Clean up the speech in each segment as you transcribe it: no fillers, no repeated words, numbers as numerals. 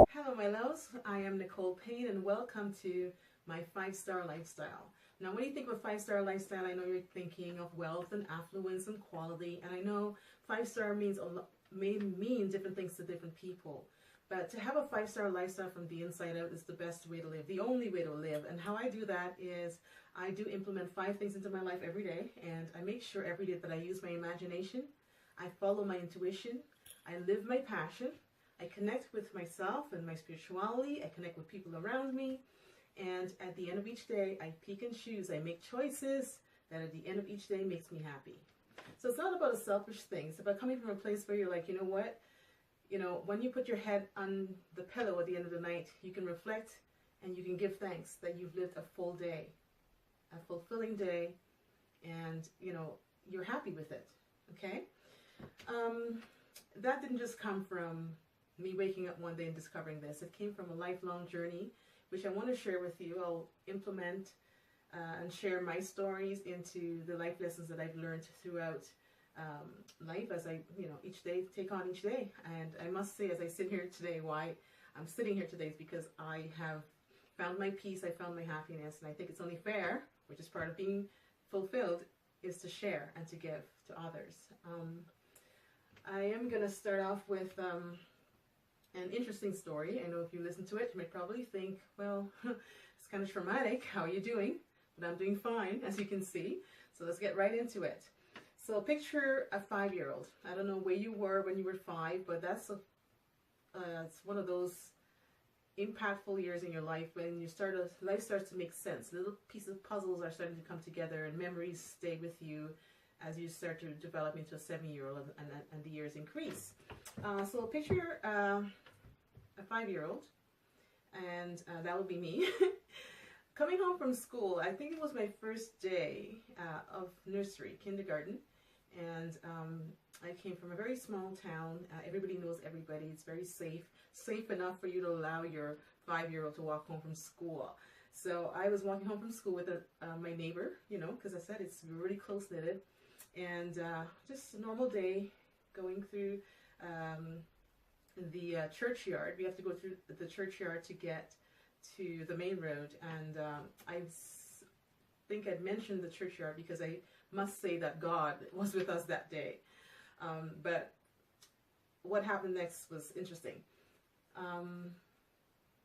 Hello, my loves. I am Nicole Payne, and welcome to my 5-star lifestyle. Now, when you think of a 5-star lifestyle, I know you're thinking of wealth and affluence and quality, and I know 5-star may mean different things to different people. But to have a 5-star lifestyle from the inside out is the best way to live, the only way to live. And how I do that is I do implement 5 things into my life every day, and I make sure every day that I use my imagination, I follow my intuition, I live my passion, I connect with myself and my spirituality, I connect with people around me, and at the end of each day, I pick and choose, I make choices that at the end of each day makes me happy. So it's not about a selfish thing, it's about coming from a place where you're like, you know what, when you put your head on the pillow at the end of the night, you can reflect and you can give thanks that you've lived a full day, a fulfilling day, and you're happy with it, okay? That didn't just come from me waking up one day and discovering this. It came from a lifelong journey, which I want to share with you. I'll implement and share my stories into the life lessons that I've learned throughout life as I, each day, take on each day. And I must say, as I sit here today, why I'm sitting here today is because I have found my peace, I found my happiness, and I think it's only fair, which is part of being fulfilled, is to share and to give to others. I am going to start off with an interesting story. I know if you listen to it, you might probably think, well, it's kind of traumatic. How are you doing? But I'm doing fine, as you can see. So let's get right into it. So picture a 5-year-old. I don't know where you were when you were 5, but that's it's one of those impactful years in your life when life starts to make sense. Little pieces of puzzles are starting to come together, and memories stay with you as you start to develop into a 7-year-old and the years increase. So picture a 5-year-old, and that would be me, coming home from school. I think it was my first day of nursery, kindergarten, and I came from a very small town. Everybody knows everybody. It's very safe enough for you to allow your 5-year-old to walk home from school. So I was walking home from school with my neighbor, because I said it's really close-knitted, and just a normal day going through the churchyard. We have to go through the churchyard to get to the main road, and I think I'd mentioned the churchyard because I must say that God was with us that day. But what happened next was interesting.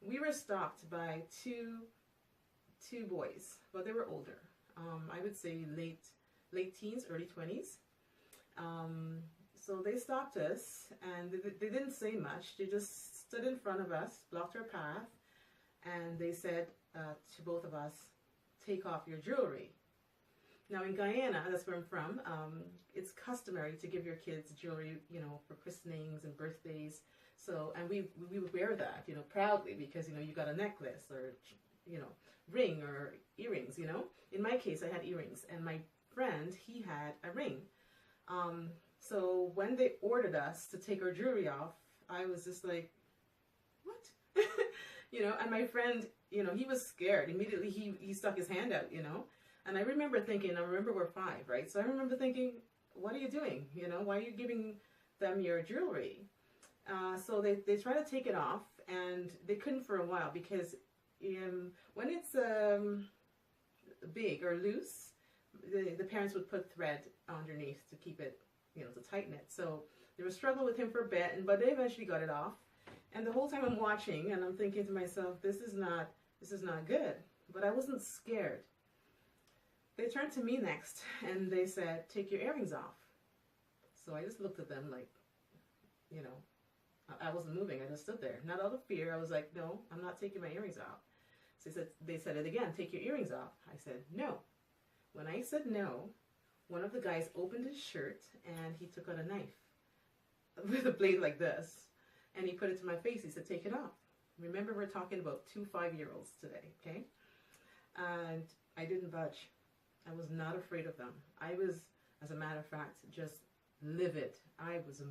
We were stopped by two boys. Well, they were older. I would say late teens, early 20s. So they stopped us, and they didn't say much. They just stood in front of us, blocked our path, and they said to both of us, "Take off your jewelry." Now in Guyana, that's where I'm from, it's customary to give your kids jewelry, for christenings and birthdays. So, and we would wear that, proudly, because, you got a necklace or, ring or earrings, In my case, I had earrings, and my friend, he had a ring. So when they ordered us to take our jewelry off, I was just like, what? And my friend, he was scared. Immediately he stuck his hand out, And I remember thinking, we're 5, right? So I remember thinking, what are you doing? Why are you giving them your jewelry? So they tried to take it off, and they couldn't for a while, because when it's big or loose, the parents would put thread underneath to keep it, to tighten it. So they were struggling with him for a bit, but they eventually got it off. And the whole time I'm watching, and I'm thinking to myself, this is not good. But I wasn't scared. They turned to me next, and they said, "Take your earrings off." So I just looked at them like, I wasn't moving. I just stood there, not out of fear. I was like, "No, I'm not taking my earrings off." So they said it again, "Take your earrings off." I said, "No." When I said no, one of the guys opened his shirt, and he took out a knife with a blade like this, and he put it to my face. He said, "Take it off." Remember, we're talking about 2 5-year-olds today, okay? And I didn't budge. I was not afraid of them. I was, as a matter of fact, just livid. I was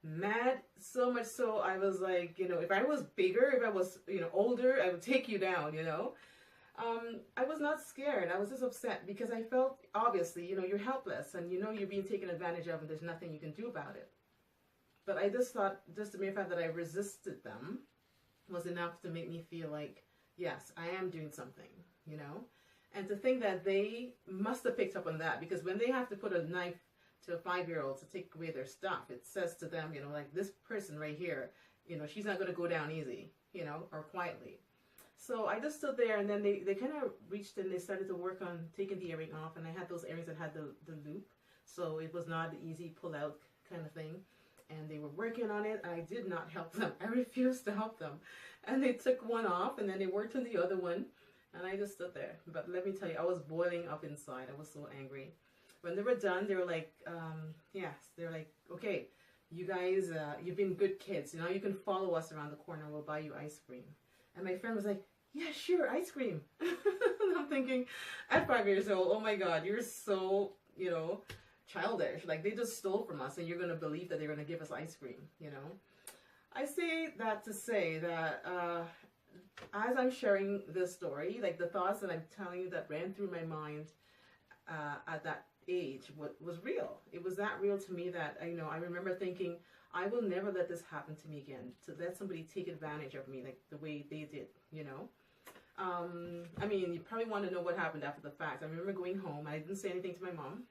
mad, so much so I was like, if I was bigger, if I was, older, I would take you down, I was not scared. I was just upset because I felt, obviously, you know, you're helpless and you know you're being taken advantage of and there's nothing you can do about it. But I just thought, just the mere fact that I resisted them was enough to make me feel like, yes, I am doing something, you know? And to think that they must have picked up on that, because when they have to put a knife to a 5-year-old to take away their stuff, it says to them, you know, like, this person right here, you know, she's not going to go down easy, you know, or quietly. So I just stood there, and then they kind of reached and they started to work on taking the earring off, and I had those earrings that had the loop, so it was not an easy pull-out kind of thing. And they were working on it. I did not help them. I refused to help them. And they took one off, and then they worked on the other one, and I just stood there. But let me tell you, I was boiling up inside. I was so angry. When they were done, they were like, yes, they were like, okay, you guys, you've been good kids. You know, you can follow us around the corner. We'll buy you ice cream. And my friend was like, yeah, sure, ice cream. And I'm thinking, at 5 years old, oh my God, you're so, you know, childish. Like, they just stole from us and you're going to believe that they're going to give us ice cream, you know. I say that to say that as I'm sharing this story, like the thoughts that I'm telling you that ran through my mind at that age was real. It was that real to me that, you know, I remember thinking, I will never let this happen to me again, to let somebody take advantage of me like the way they did, you know. I mean, you probably want to know what happened after the fact. I remember going home. I didn't say anything to my mom.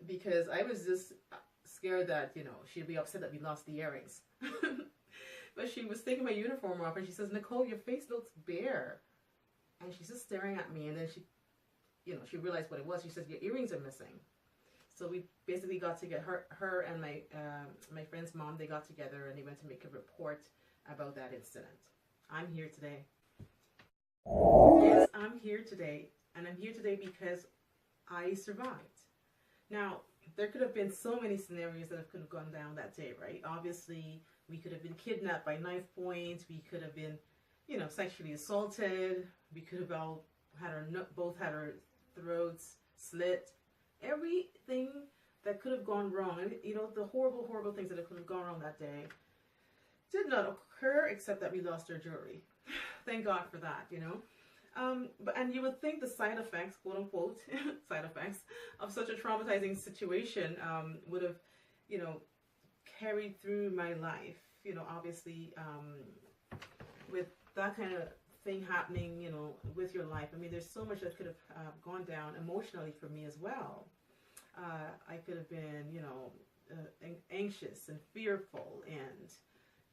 Because I was just scared that, you know, she'd be upset that we lost the earrings. But she was taking my uniform off and she says, Nicole, your face looks bare. And she's just staring at me, and then she, you know, she realized what it was. She says, your earrings are missing. So we basically got to get her and my friend's mom, they got together and they went to make a report about that incident. I'm here today. Yes, I'm here today. And I'm here today because I survived. Now, there could have been so many scenarios that could have gone down that day, right? Obviously, we could have been kidnapped by knife point. We could have been, you know, sexually assaulted. We could have all had both had our throats slit. Everything that could have gone wrong, and you know, the horrible, horrible things that could have gone wrong that day did not occur, except that we lost our jewelry. Thank God for that, you know. And you would think the side effects, quote unquote, side effects of such a traumatizing situation would have, you know, carried through my life. You know, obviously, with that kind of thing happening, you know, with your life. I mean, there's so much that could have gone down emotionally for me as well. I could have been, you know, anxious and fearful, and,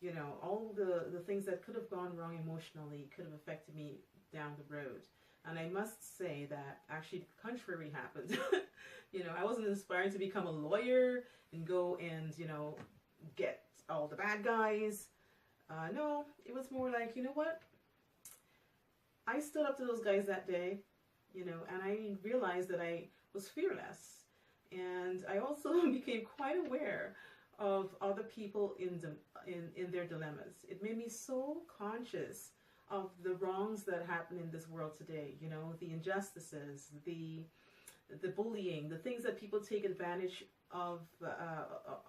you know, all the things that could have gone wrong emotionally could have affected me down the road. And I must say that actually the contrary happened. You know, I wasn't inspired to become a lawyer and go and, you know, get all the bad guys. No, it was more like, you know what? I stood up to those guys that day, you know, and I realized that I was fearless. And I also became quite aware of other people in their dilemmas. It made me so conscious of the wrongs that happen in this world today, you know, the injustices, the bullying, the things that people take advantage of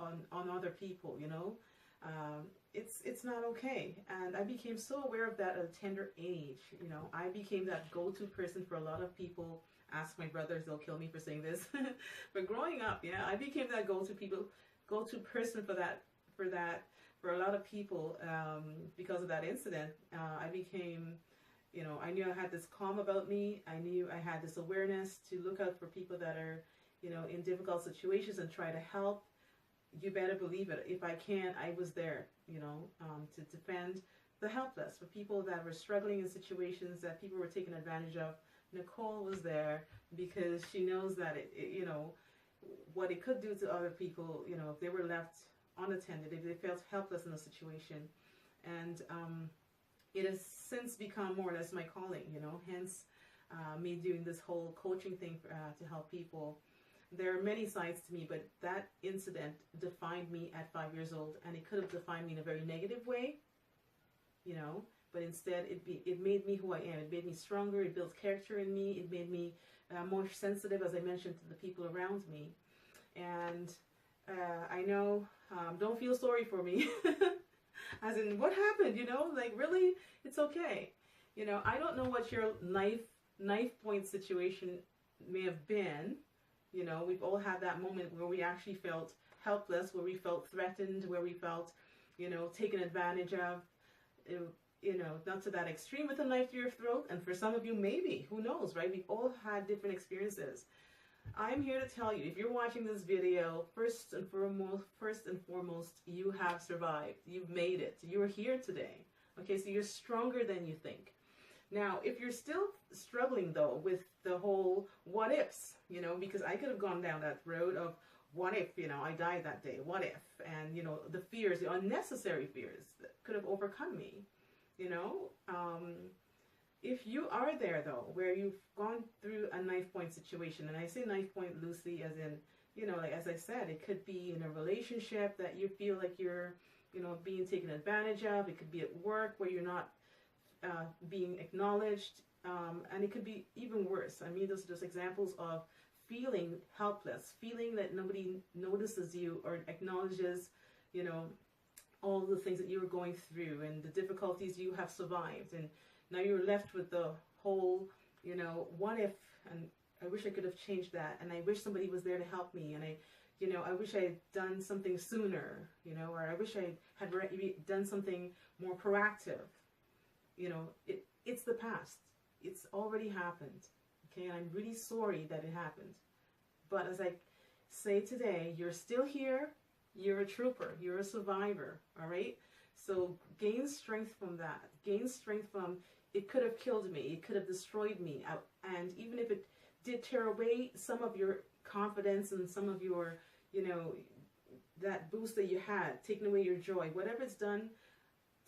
on other people, you know. It's not okay. And I became so aware of that at a tender age. You know, I became that go-to person for a lot of people. Ask my brothers, they'll kill me for saying this. But growing up, yeah, I became that go-to person for a lot of people because of that incident. I became, you know, I knew I had this calm about me. I knew I had this awareness to look out for people that are, you know, in difficult situations and try to help. You better believe it. If I can, I was there, you know, to defend the helpless, for people that were struggling in situations that people were taking advantage of. Nicole was there because she knows that you know, what it could do to other people, you know, if they were left unattended, if they felt helpless in a situation. And it has since become more or less my calling, you know, hence me doing this whole coaching thing to help people. There are many sides to me, but that incident defined me at 5 years old, and it could have defined me in a very negative way, you know, but instead it made me who I am. It made me stronger. It built character in me. It made me more sensitive, as I mentioned, to the people around me. And I know, don't feel sorry for me, as in, what happened, you know, like, really, it's okay. You know, I don't know what your knife point situation may have been. You know, we've all had that moment where we actually felt helpless, where we felt threatened, where we felt, you know, taken advantage of. You know, not to that extreme with a knife to your throat. And for some of you, maybe, who knows, right? We've all had different experiences. I'm here to tell you, if you're watching this video, first and foremost, you have survived. You've made it. You're here today. Okay, so you're stronger than you think. Now, if you're still struggling, though, with the whole what ifs, you know, because I could have gone down that road of what if, you know, I died that day, what if, and, you know, the fears, the unnecessary fears that could have overcome me, you know. If you are there, though, where you've gone through a knife point situation, and I say knife point loosely as in, you know, like as I said, it could be in a relationship that you feel like you're, you know, being taken advantage of. It could be at work where you're not being acknowledged, and it could be even worse. I mean, those are just examples of feeling helpless, feeling that nobody notices you or acknowledges, you know, all the things that you were going through and the difficulties you have survived. And now you're left with the whole, you know, what if, and I wish I could have changed that, and I wish somebody was there to help me, and you know, I wish I had done something sooner, you know, or I wish I had done something more proactive. You know, it's the past. It's already happened. Okay, and I'm really sorry that it happened. But as I say today, you're still here. You're a trooper. You're a survivor. All right? So gain strength from that. Gain strength from, it could have killed me. It could have destroyed me. And even if it did tear away some of your confidence and some of your, you know, that boost that you had, taking away your joy, whatever it's done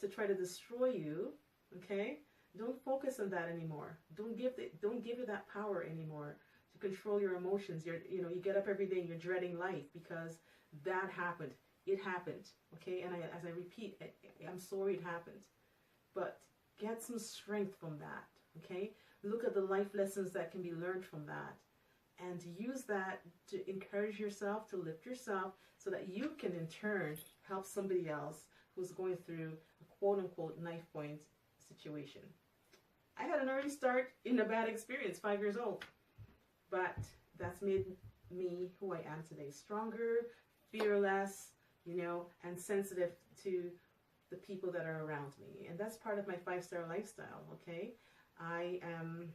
to try to destroy you, okay? Don't focus on that anymore. Don't give it that power anymore to control your emotions. You know, you get up every day and you're dreading life because that happened. It happened, okay? And as I repeat, I'm sorry it happened. But get some strength from that, okay? Look at the life lessons that can be learned from that and use that to encourage yourself, to lift yourself so that you can in turn help somebody else who's going through a quote-unquote knife point situation. I had an early start in a bad experience, 5 years old, but that's made me who I am today, stronger, fearless, you know, and sensitive to the people that are around me. And that's part of my 5-star lifestyle, okay? I am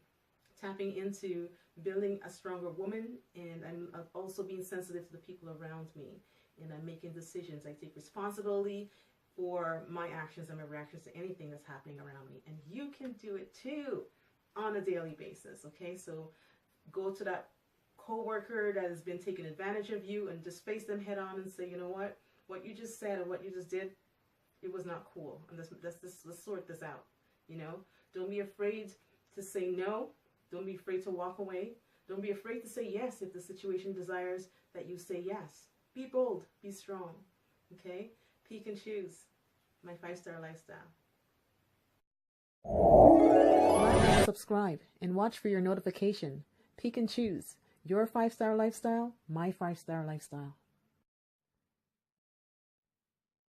tapping into building a stronger woman, and I'm also being sensitive to the people around me, and I'm making decisions. I take responsibility for my actions and my reactions to anything that's happening around me. And you can do it too on a daily basis, okay? So go to that coworker that has been taking advantage of you and just face them head on and say, you know what you just said and what you just did, it was not cool. And let's sort this out, you know? Don't be afraid to say no. Don't be afraid to walk away. Don't be afraid to say yes if the situation desires that you say yes. Be bold, be strong, okay? Pick and choose. My 5-star lifestyle. Like, subscribe, and watch for your notification. Pick and choose. Your 5-star lifestyle, my 5-star lifestyle.